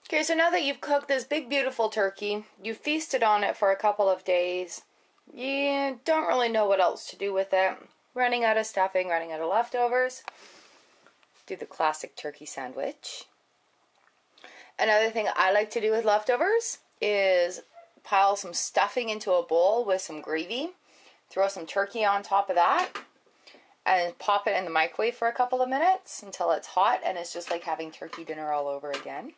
Okay, so now that you've cooked this big beautiful turkey, you've feasted on it for a couple of days, you don't really know what else to do with it. Running out of stuffing, running out of leftovers. Do the classic turkey sandwich. Another thing I like to do with leftovers is pile some stuffing into a bowl with some gravy, throw some turkey on top of that, and pop it in the microwave for a couple of minutes until it's hot, and it's just like having turkey dinner all over again.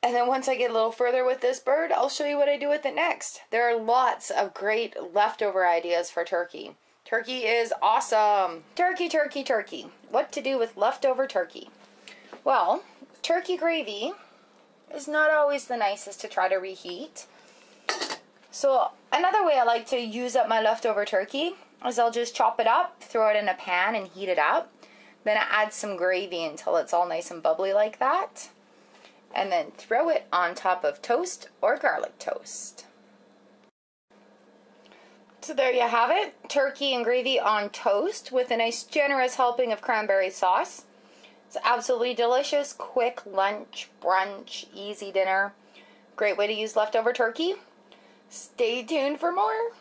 And then once I get a little further with this bird, I'll show you what I do with it next. There are lots of great leftover ideas for turkey. Turkey is awesome. Turkey, turkey, turkey. What to do with leftover turkey? Well, turkey gravy is not always the nicest to try to reheat. So another way I like to use up my leftover turkey is I'll just chop it up, throw it in a pan and heat it up. Then I add some gravy until it's all nice and bubbly like that. And then throw it on top of toast or garlic toast. So there you have it, turkey and gravy on toast with a nice generous helping of cranberry sauce. It's absolutely delicious, quick lunch, brunch, easy dinner. Great way to use leftover turkey. Stay tuned for more.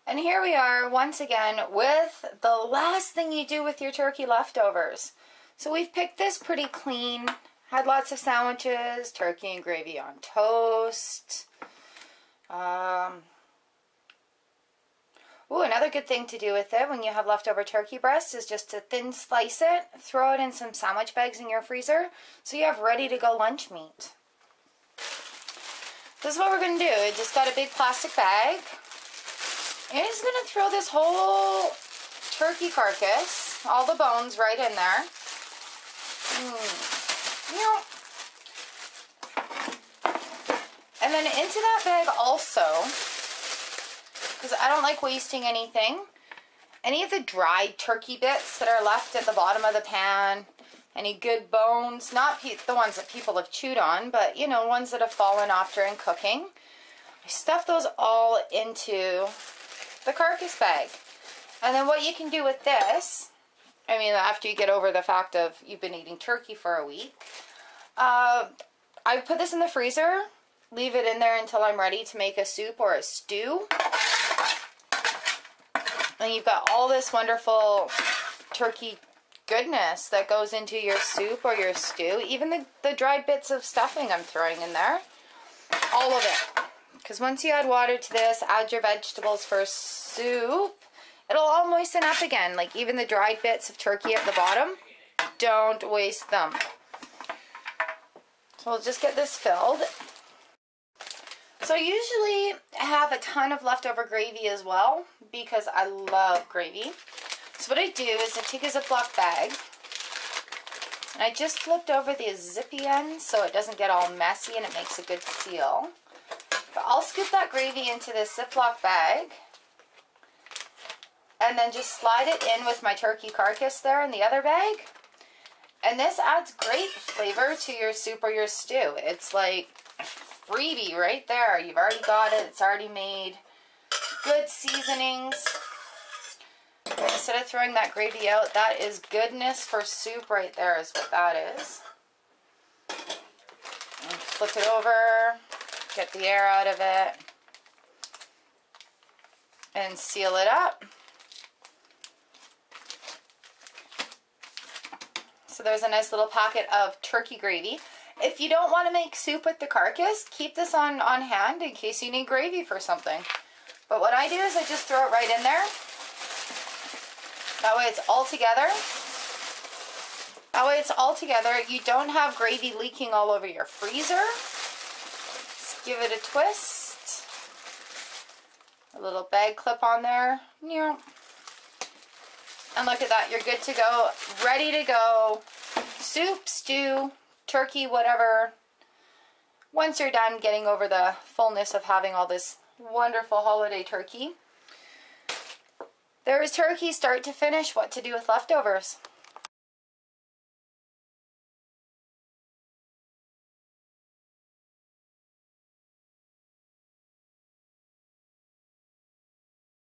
And here we are once again with the last thing you do with your turkey leftovers. So we've picked this pretty clean. Had lots of sandwiches, turkey and gravy on toast. Another good thing to do with it when you have leftover turkey breast is just to thin slice it, throw it in some sandwich bags in your freezer so you have ready to go lunch meat. This is what we're going to do. I just got a big plastic bag. And I'm just going to throw this whole turkey carcass, all the bones right in there. And then into that bag also, because I don't like wasting anything, any of the dried turkey bits that are left at the bottom of the pan, any good bones, not the ones that people have chewed on, but you know, ones that have fallen off during cooking, I stuff those all into the carcass bag. And then what you can do with this, I mean, after you get over the fact of you've been eating turkey for a week, I put this in the freezer, leave it in there until I'm ready to make a soup or a stew. And you've got all this wonderful turkey goodness that goes into your soup or your stew. Even the dried bits of stuffing I'm throwing in there. All of it. Because once you add water to this, add your vegetables for soup, it'll all moisten up again. Like even the dried bits of turkey at the bottom, don't waste them. So we'll just get this filled. So I usually have a ton of leftover gravy as well because I love gravy. So what I do is I take a Ziploc bag and I just flipped over the zippy end so it doesn't get all messy and it makes a good seal. But I'll scoop that gravy into this Ziploc bag and then just slide it in with my turkey carcass there in the other bag. And this adds great flavor to your soup or your stew. It's like freebie right there. You've already got it. It's already made. Good seasonings. Instead of throwing that gravy out, that is goodness for soup right there is what that is. And flip it over. Get the air out of it. And seal it up. So there's a nice little packet of turkey gravy. If you don't want to make soup with the carcass, keep this on hand in case you need gravy for something. But what I do is I just throw it right in there. That way it's all together. That way it's all together. You don't have gravy leaking all over your freezer. Just give it a twist. A little bag clip on there. And look at that. You're good to go. Ready to go. Soup, stew, turkey, whatever. Once you're done getting over the fullness of having all this wonderful holiday turkey, there is turkey start to finish. What to do with leftovers.